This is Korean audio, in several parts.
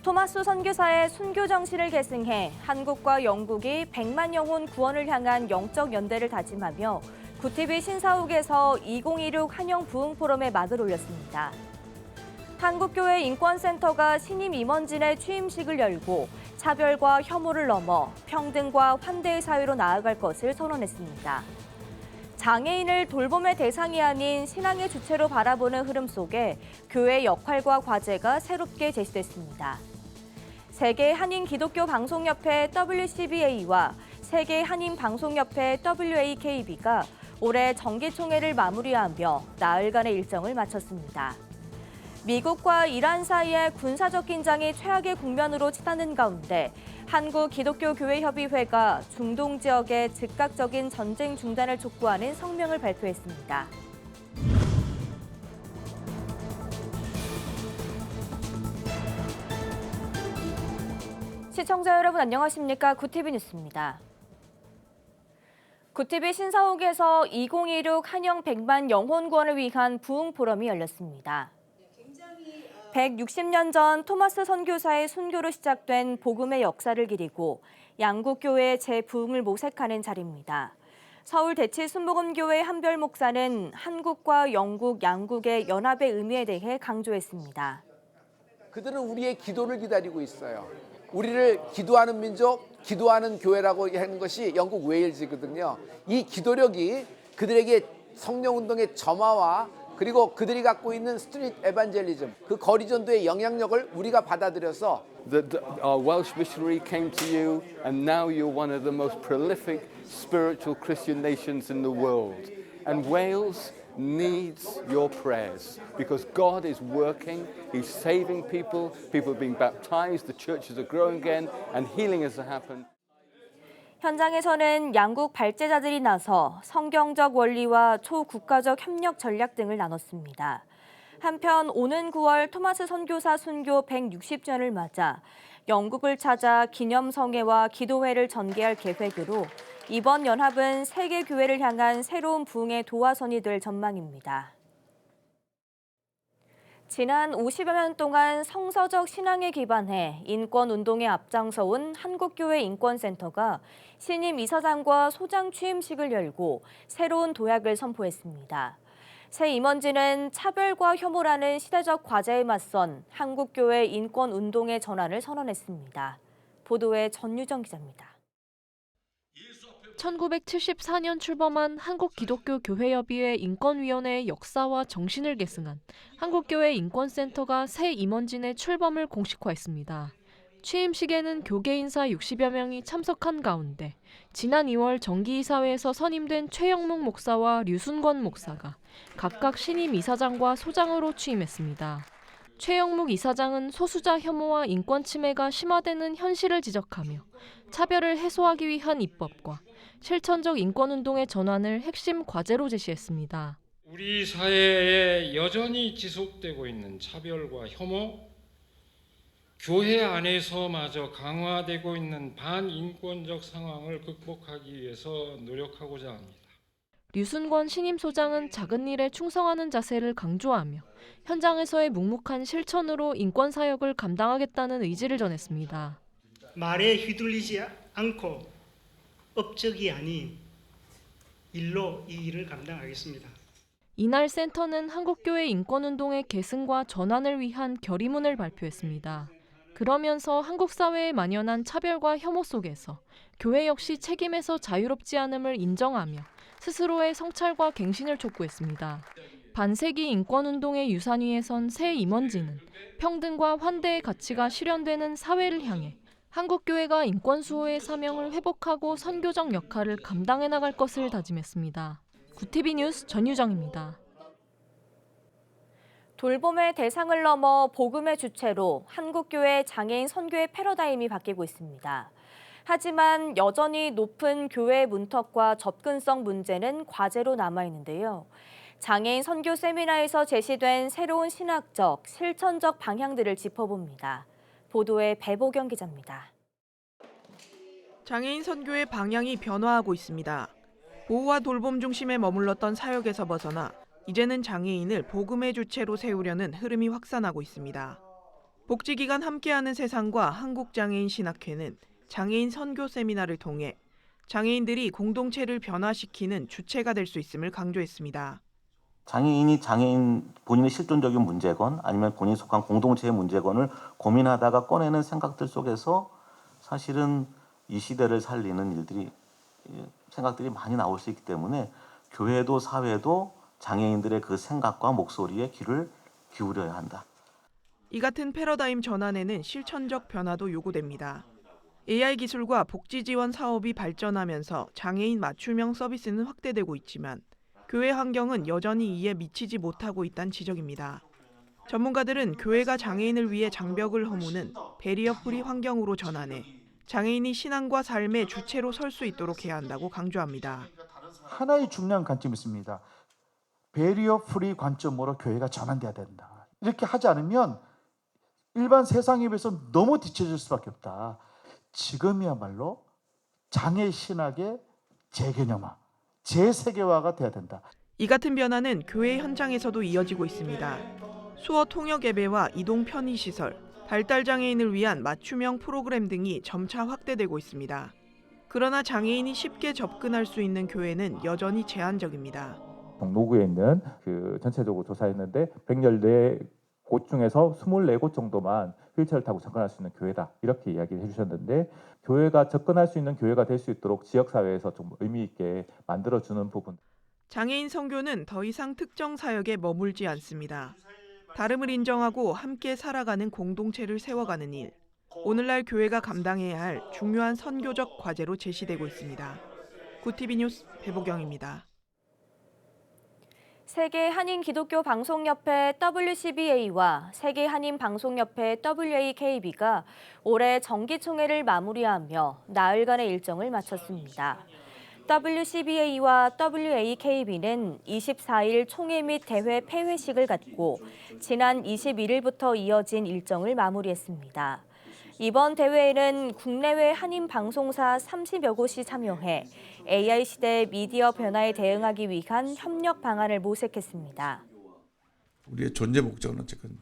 토마스 선교사의 순교 정신을 계승해 한국과 영국이 100만 영혼 구원을 향한 영적 연대를 다짐하며 구티비 신사옥에서 2016 한영 부흥 포럼에 막을 올렸습니다. 한국교회 인권센터가 신임 임원진의 취임식을 열고 차별과 혐오를 넘어 평등과 환대의 사회로 나아갈 것을 선언했습니다. 장애인을 돌봄의 대상이 아닌 신앙의 주체로 바라보는 흐름 속에 교회의 역할과 과제가 새롭게 제시됐습니다. 세계 한인 기독교 방송협회 WCBA와 세계 한인 방송협회 WAKB가 올해 정기총회를 마무리하며 나흘간의 일정을 마쳤습니다. 미국과 이란 사이의 군사적 긴장이 최악의 국면으로 치닫는 가운데 한국기독교교회협의회가 중동 지역의 즉각적인 전쟁 중단을 촉구하는 성명을 발표했습니다. 시청자 여러분 안녕하십니까? 구티비 뉴스입니다. 구티비 신사옥에서 2016 한영 100만 영혼 구원을 위한 부흥 포럼이 열렸습니다. 160년 전 토마스 선교사의 순교로 시작된 복음의 역사를 기리고 양국교회의 재부흥을 모색하는 자리입니다. 서울 대치순복음교회 한별 목사는 한국과 영국 양국의 연합의 의미에 대해 강조했습니다. 그들은 우리의 기도를 기다리고 있어요. 우리를 기도하는 민족, 기도하는 교회라고 하는 것이 영국 웨일즈거든요. 이 기도력이 그들에게 성령운동의 점화와 그리고 그들이 갖고 있는 스트리트 에반젤리즘, 그 거리 전도의 영향력을 우리가 받아들여서 Our Welsh missionary came to you, and now you're one of the most prolific spiritual Christian nations in the world. And Wales needs your prayers because God is working, He's saving people, people are being baptized, the churches are growing again, and healing has happened. 현장에서는 양국 발제자들이 나서 성경적 원리와 초국가적 협력 전략 등을 나눴습니다. 한편 오는 9월 토마스 선교사 순교 160주년을 맞아 영국을 찾아 기념성회와 기도회를 전개할 계획으로 이번 연합은 세계 교회를 향한 새로운 부흥의 도화선이 될 전망입니다. 지난 50여 년 동안 성서적 신앙에 기반해 인권운동에 앞장서온 한국교회 인권센터가 신임 이사장과 소장 취임식을 열고 새로운 도약을 선포했습니다. 새 임원진은 차별과 혐오라는 시대적 과제에 맞선 한국교회 인권운동의 전환을 선언했습니다. 보도에 전유정 기자입니다. 1974년 출범한 한국기독교교회협의회 인권위원회의 역사와 정신을 계승한 한국교회 인권센터가 새 임원진의 출범을 공식화했습니다. 취임식에는 교계 인사 60여 명이 참석한 가운데 지난 2월 정기이사회에서 선임된 최영묵 목사와 류순권 목사가 각각 신임 이사장과 소장으로 취임했습니다. 최영묵 이사장은 소수자 혐오와 인권 침해가 심화되는 현실을 지적하며 차별을 해소하기 위한 입법과 실천적 인권운동의 전환을 핵심 과제로 제시했습니다. 우리 사회에 여전히 지속되고 있는 차별과 혐오, 교회 안에서마저 강화되고 있는 반인권적 상황을 극복하기 위해서 노력하고자 합니다. 류순권 신임 소장은 작은 일에 충성하는 자세를 강조하며 현장에서의 묵묵한 실천으로 인권 사역을 감당하겠다는 의지를 전했습니다. 말에 휘둘리지 않고 업적이 아닌 일로 이 일을 감당하겠습니다. 이날 센터는 한국교회 인권운동의 계승과 전환을 위한 결의문을 발표했습니다. 그러면서 한국 사회에 만연한 차별과 혐오 속에서 교회 역시 책임에서 자유롭지 않음을 인정하며 스스로의 성찰과 갱신을 촉구했습니다. 반세기 인권운동의 유산 위에 선 새 임원진은 평등과 환대의 가치가 실현되는 사회를 향해 한국교회가 인권수호의 사명을 회복하고 선교적 역할을 감당해 나갈 것을 다짐했습니다. 구티비 뉴스 전유정입니다. 돌봄의 대상을 넘어 복음의 주체로 한국교회 장애인 선교의 패러다임이 바뀌고 있습니다. 하지만 여전히 높은 교회의 문턱과 접근성 문제는 과제로 남아있는데요. 장애인 선교 세미나에서 제시된 새로운 신학적, 실천적 방향들을 짚어봅니다. 보도에 배보경 기자입니다. 장애인 선교의 방향이 변화하고 있습니다. 보호와 돌봄 중심에 머물렀던 사역에서 벗어나 이제는 장애인을 복음의 주체로 세우려는 흐름이 확산하고 있습니다. 복지기관 함께하는 세상과 한국장애인신학회는 장애인 선교 세미나를 통해 장애인들이 공동체를 변화시키는 주체가 될 수 있음을 강조했습니다. 장애인이 장애인 본인의 실존적인 문제건 아니면 본인이 속한 공동체의 문제건을 고민하다가 꺼내는 생각들 속에서 사실은 이 시대를 살리는 일들이 생각들이 많이 나올 수 있기 때문에 교회도 사회도 장애인들의 그 생각과 목소리에 귀를 기울여야 한다. 이 같은 패러다임 전환에는 실천적 변화도 요구됩니다. AI 기술과 복지 지원 사업이 발전하면서 장애인 맞춤형 서비스는 확대되고 있지만 교회 환경은 여전히 이에 미치지 못하고 있다는 지적입니다. 전문가들은 교회가 장애인을 위해 장벽을 허무는 배리어 프리 환경으로 전환해 장애인이 신앙과 삶의 주체로 설 수 있도록 해야 한다고 강조합니다. 하나의 중요한 관점이 있습니다. 배리어 프리 관점으로 교회가 전환돼야 된다. 이렇게 하지 않으면 일반 세상에 비해서 너무 뒤처질 수밖에 없다. 지금이야말로 장애 신학의 재개념화, 재세계화가 돼야 된다. 이 같은 변화는 교회 현장에서도 이어지고 있습니다. 수어 통역 예배와 이동 편의 시설, 발달 장애인을 위한 맞춤형 프로그램 등이 점차 확대되고 있습니다. 그러나 장애인이 쉽게 접근할 수 있는 교회는 여전히 제한적입니다. 동로구에 있는 전체적으로 조사했는데 114곳 중에서 24곳 정도만 휠체어를 타고 접근할 수 있는 교회다 이렇게 이야기를 해주셨는데 교회가 접근할 수 있는 교회가 될 수 있도록 지역사회에서 좀 의미 있게 만들어주는 부분. 장애인 선교는 더 이상 특정 사역에 머물지 않습니다. 다름을 인정하고 함께 살아가는 공동체를 세워가는 일. 오늘날 교회가 감당해야 할 중요한 선교적 과제로 제시되고 있습니다. 구TV 뉴스 배보경입니다. 세계 한인 기독교 방송협회 WCBA와 세계 한인 방송협회 WAKB가 올해 정기총회를 마무리하며 나흘간의 일정을 마쳤습니다. WCBA와 WAKB는 24일 총회 및 대회 폐회식을 갖고 지난 21일부터 이어진 일정을 마무리했습니다. 이번 대회에는 국내외 한인 방송사 30여 곳이 참여해 AI 시대 미디어 변화에 대응하기 위한 협력 방안을 모색했습니다. 우리의 존재 목적은 어쨌든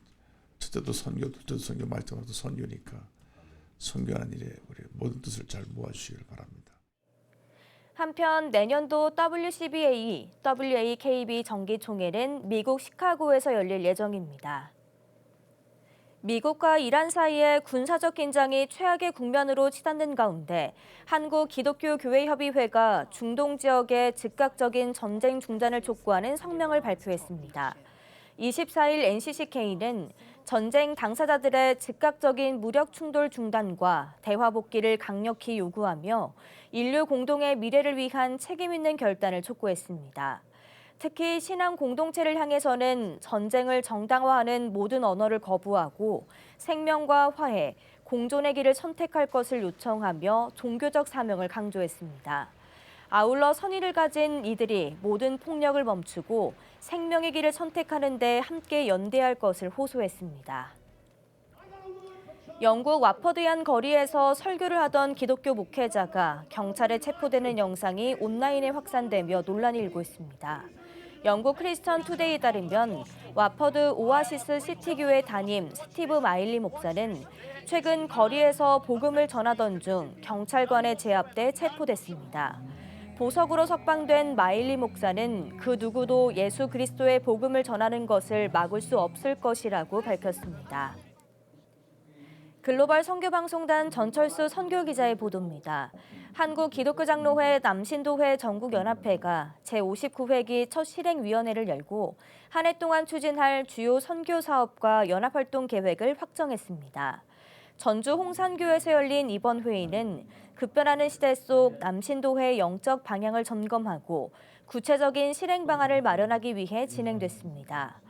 첫째도 선교, 둘째도 선교, 마지막으로도 선교니까 선교하는 일에 우리 모든 뜻을 잘 모아주시길 바랍니다. 한편 내년도 WCBA, WAKB 정기총회는 미국 시카고에서 열릴 예정입니다. 미국과 이란 사이의 군사적 긴장이 최악의 국면으로 치닫는 가운데 한국기독교교회협의회가 중동 지역의 즉각적인 전쟁 중단을 촉구하는 성명을 발표했습니다. 24일 NCCK는 전쟁 당사자들의 즉각적인 무력 충돌 중단과 대화 복귀를 강력히 요구하며 인류 공동의 미래를 위한 책임 있는 결단을 촉구했습니다. 특히 신앙 공동체를 향해서는 전쟁을 정당화하는 모든 언어를 거부하고 생명과 화해, 공존의 길을 선택할 것을 요청하며 종교적 사명을 강조했습니다. 아울러 선의를 가진 이들이 모든 폭력을 멈추고 생명의 길을 선택하는 데 함께 연대할 것을 호소했습니다. 영국 와퍼드의 한 거리에서 설교를 하던 기독교 목회자가 경찰에 체포되는 영상이 온라인에 확산되며 논란이 일고 있습니다. 영국 크리스천 투데이에 따르면 와퍼드 오아시스 시티교회 담임 스티브 마일리 목사는 최근 거리에서 복음을 전하던 중 경찰관에 제압돼 체포됐습니다. 보석으로 석방된 마일리 목사는 그 누구도 예수 그리스도의 복음을 전하는 것을 막을 수 없을 것이라고 밝혔습니다. 글로벌 선교방송단 전철수 선교기자의 보도입니다. 한국기독교장로회 남신도회 전국연합회가 제59회기 첫 실행위원회를 열고 한 해 동안 추진할 주요 선교사업과 연합활동 계획을 확정했습니다. 전주 홍산교에서 열린 이번 회의는 급변하는 시대 속 남신도회의 영적 방향을 점검하고 구체적인 실행 방안을 마련하기 위해 진행됐습니다.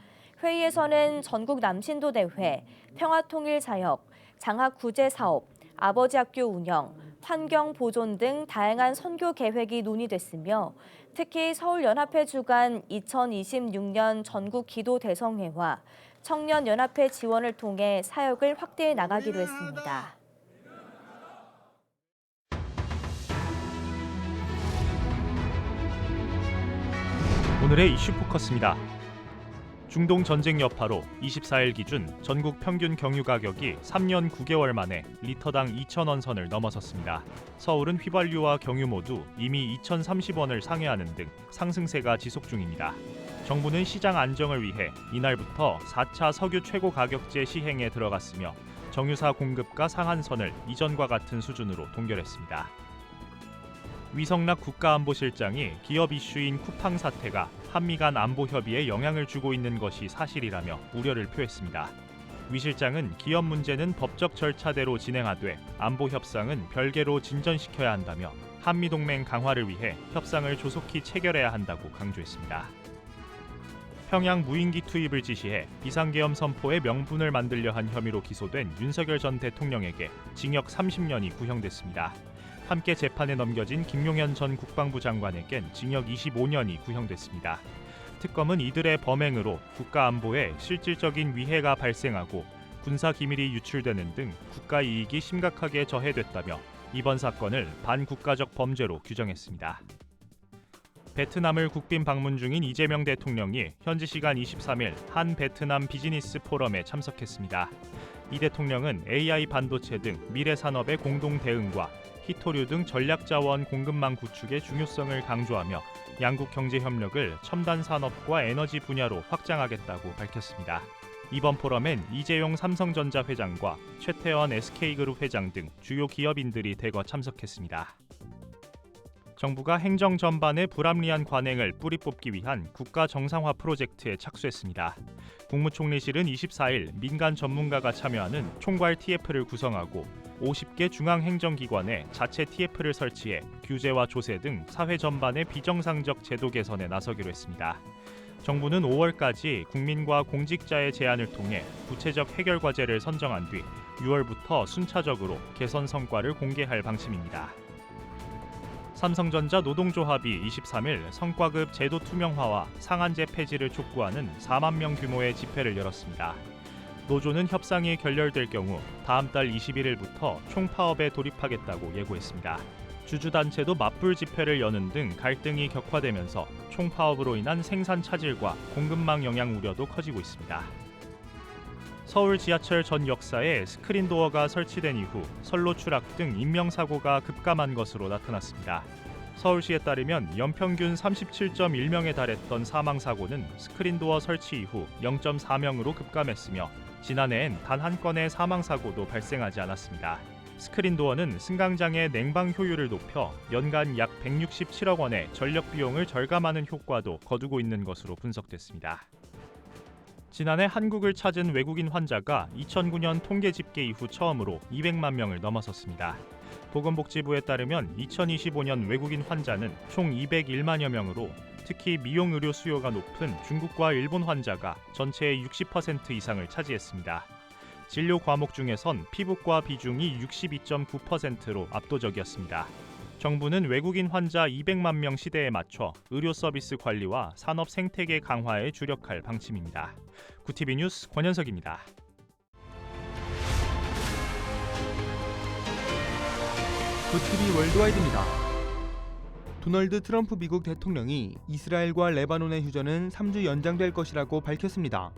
회의에서는 전국 남신도대회, 평화통일사역, 장학구제사업, 아버지학교 운영, 환경보존 등 다양한 선교 계획이 논의됐으며 특히 서울연합회 주관 2026년 전국 기도 대성회와 청년연합회 지원을 통해 사역을 확대해 나가기로 했습니다. 오늘의 이슈 포커스입니다. 중동 전쟁 여파로 24일 기준 전국 평균 경유 가격이 3년 9개월 만에 리터당 2,000원 선을 넘어섰습니다. 서울은 휘발유와 경유 모두 이미 2,030원을 상회하는 등 상승세가 지속 중입니다. 정부는 시장 안정을 위해 이날부터 4차 석유 최고 가격제 시행에 들어갔으며 정유사 공급가 상한선을 이전과 같은 수준으로 동결했습니다. 위성락 국가안보실장이 기업 이슈인 쿠팡 사태가 한미 간 안보 협의에 영향을 주고 있는 것이 사실이라며 우려를 표했습니다. 위 실장은 기업 문제는 법적 절차대로 진행하되 안보 협상은 별개로 진전시켜야 한다며 한미 동맹 강화를 위해 협상을 조속히 체결해야 한다고 강조했습니다. 평양 무인기 투입을 지시해 비상계엄 선포의 명분을 만들려 한 혐의로 기소된 윤석열 전 대통령에게 징역 30년이 구형됐습니다. 함께 재판에 넘겨진 김용현 전 국방부 장관에겐 징역 25년이 구형됐습니다. 특검은 이들의 범행으로 국가안보에 실질적인 위해가 발생하고 군사기밀이 유출되는 등 국가이익이 심각하게 저해됐다며 이번 사건을 반국가적 범죄로 규정했습니다. 베트남을 국빈 방문 중인 이재명 대통령이 현지 시간 23일 한 베트남 비즈니스 포럼에 참석했습니다. 이 대통령은 AI 반도체 등 미래 산업의 공동 대응과 희토류 등 전략자원 공급망 구축의 중요성을 강조하며 양국 경제 협력을 첨단 산업과 에너지 분야로 확장하겠다고 밝혔습니다. 이번 포럼엔 이재용 삼성전자 회장과 최태원 SK그룹 회장 등 주요 기업인들이 대거 참석했습니다. 정부가 행정 전반의 불합리한 관행을 뿌리 뽑기 위한 국가 정상화 프로젝트에 착수했습니다. 국무총리실은 24일 민간 전문가가 참여하는 총괄 TF를 구성하고 50개 중앙행정기관에 자체 TF를 설치해 규제와 조세 등 사회 전반의 비정상적 제도 개선에 나서기로 했습니다. 정부는 5월까지 국민과 공직자의 제안을 통해 구체적 해결 과제를 선정한 뒤 6월부터 순차적으로 개선 성과를 공개할 방침입니다. 삼성전자 노동조합이 23일 성과급 제도 투명화와 상한제 폐지를 촉구하는 4만 명 규모의 집회를 열었습니다. 노조는 협상이 결렬될 경우 다음 달 21일부터 총파업에 돌입하겠다고 예고했습니다. 주주단체도 맞불 집회를 여는 등 갈등이 격화되면서 총파업으로 인한 생산 차질과 공급망 영향 우려도 커지고 있습니다. 서울 지하철 전 역사에 스크린도어가 설치된 이후 선로 추락 등 인명사고가 급감한 것으로 나타났습니다. 서울시에 따르면 연평균 37.1명에 달했던 사망사고는 스크린도어 설치 이후 0.4명으로 급감했으며 지난해엔 단 한 건의 사망사고도 발생하지 않았습니다. 스크린도어는 승강장의 냉방 효율을 높여 연간 약 167억 원의 전력 비용을 절감하는 효과도 거두고 있는 것으로 분석됐습니다. 지난해 한국을 찾은 외국인 환자가 2009년 통계 집계 이후 처음으로 200만 명을 넘어섰습니다. 보건복지부에 따르면 2025년 외국인 환자는 총 201만여 명으로 특히 미용 의료 수요가 높은 중국과 일본 환자가 전체의 60% 이상을 차지했습니다. 진료 과목 중에선 피부과 비중이 62.9%로 압도적이었습니다. 정부는 외국인 환자 200만 명 시대에 맞춰 의료 서비스 관리와 산업 생태계 강화에 주력할 방침입니다. 구티비 뉴스 권현석입니다. 구티비 월드와이드입니다. 도널드 트럼프 미국 대통령이 이스라엘과 레바논의 휴전은 3주 연장될 것이라고 밝혔습니다.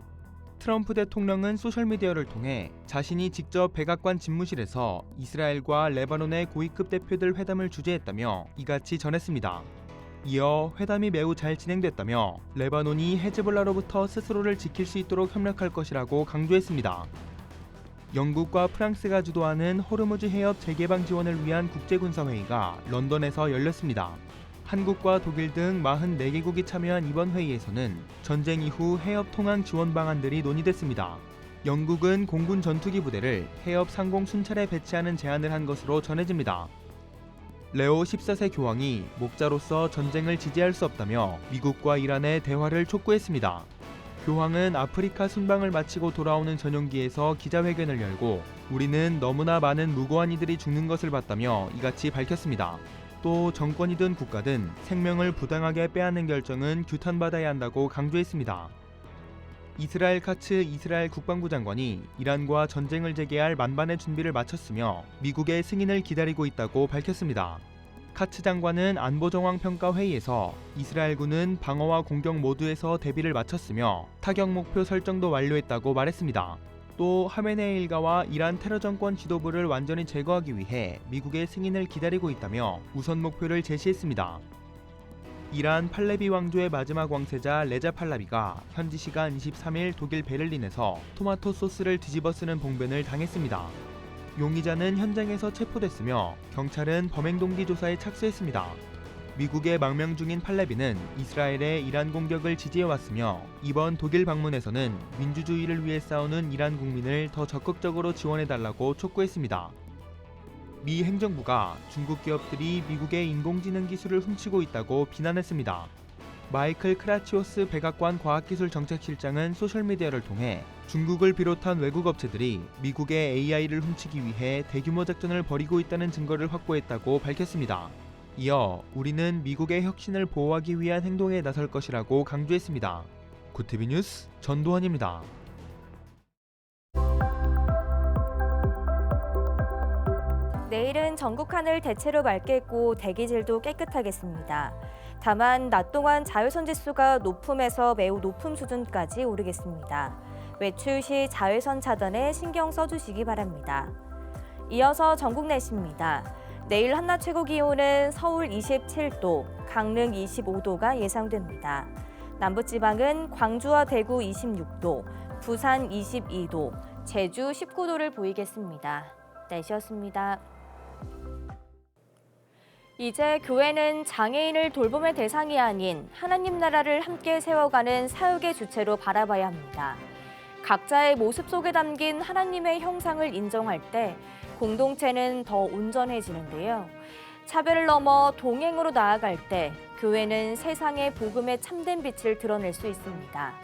트럼프 대통령은 소셜미디어를 통해 자신이 직접 백악관 집무실에서 이스라엘과 레바논의 고위급 대표들 회담을 주재했다며 이같이 전했습니다. 이어 회담이 매우 잘 진행됐다며 레바논이 헤즈볼라로부터 스스로를 지킬 수 있도록 협력할 것이라고 강조했습니다. 영국과 프랑스가 주도하는 호르무즈 해협 재개방 지원을 위한 국제군사회의가 런던에서 열렸습니다. 한국과 독일 등 44개국이 참여한 이번 회의에서는 전쟁 이후 해협 통항 지원 방안들이 논의됐습니다. 영국은 공군 전투기 부대를 해협 상공 순찰에 배치하는 제안을 한 것으로 전해집니다. 레오 14세 교황이 목자로서 전쟁을 지지할 수 없다며 미국과 이란의 대화를 촉구했습니다. 교황은 아프리카 순방을 마치고 돌아오는 전용기에서 기자회견을 열고 우리는 너무나 많은 무고한 이들이 죽는 것을 봤다며 이같이 밝혔습니다. 또 정권이든 국가든 생명을 부당하게 빼앗는 결정은 규탄받아야 한다고 강조했습니다. 이스라엘 카츠 이스라엘 국방부 장관이 이란과 전쟁을 재개할 만반의 준비를 마쳤으며 미국의 승인을 기다리고 있다고 밝혔습니다. 카츠 장관은 안보정황평가 회의에서 이스라엘군은 방어와 공격 모두에서 대비를 마쳤으며 타격 목표 설정도 완료했다고 말했습니다. 또 하메네이 일가와 이란 테러 정권 지도부를 완전히 제거하기 위해 미국의 승인을 기다리고 있다며 우선 목표를 제시했습니다. 이란 팔레비 왕조의 마지막 왕세자 레자 팔라비가 현지 시간 23일 독일 베를린에서 토마토 소스를 뒤집어 쓰는 봉변을 당했습니다. 용의자는 현장에서 체포됐으며 경찰은 범행 동기 조사에 착수했습니다. 미국의 망명 중인 팔레비는 이스라엘의 이란 공격을 지지해왔으며 이번 독일 방문에서는 민주주의를 위해 싸우는 이란 국민을 더 적극적으로 지원해달라고 촉구했습니다. 미 행정부가 중국 기업들이 미국의 인공지능 기술을 훔치고 있다고 비난했습니다. 마이클 크라치오스 백악관 과학기술정책실장은 소셜미디어를 통해 중국을 비롯한 외국 업체들이 미국의 AI를 훔치기 위해 대규모 작전을 벌이고 있다는 증거를 확보했다고 밝혔습니다. 이어 우리는 미국의 혁신을 보호하기 위한 행동에 나설 것이라고 강조했습니다. 구티비 뉴스 전도환입니다. 내일은 전국 하늘 대체로 맑겠고 대기질도 깨끗하겠습니다. 다만 낮 동안 자외선 지수가 높음에서 매우 높음 수준까지 오르겠습니다. 외출 시 자외선 차단에 신경 써주시기 바랍니다. 이어서 전국 날씨입니다. 내일 한낮 최고 기온은 서울 27도, 강릉 25도가 예상됩니다. 남부지방은 광주와 대구 26도, 부산 22도, 제주 19도를 보이겠습니다. 날씨였습니다. 이제 교회는 장애인을 돌봄의 대상이 아닌 하나님 나라를 함께 세워가는 사역의 주체로 바라봐야 합니다. 각자의 모습 속에 담긴 하나님의 형상을 인정할 때 공동체는 더 온전해지는데요. 차별을 넘어 동행으로 나아갈 때 교회는 세상의 복음의 참된 빛을 드러낼 수 있습니다.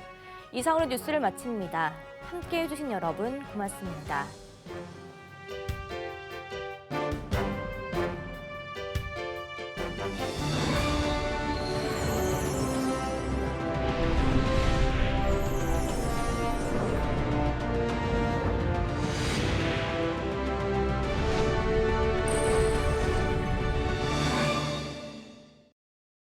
이상으로 뉴스를 마칩니다. 함께해 주신 여러분 고맙습니다.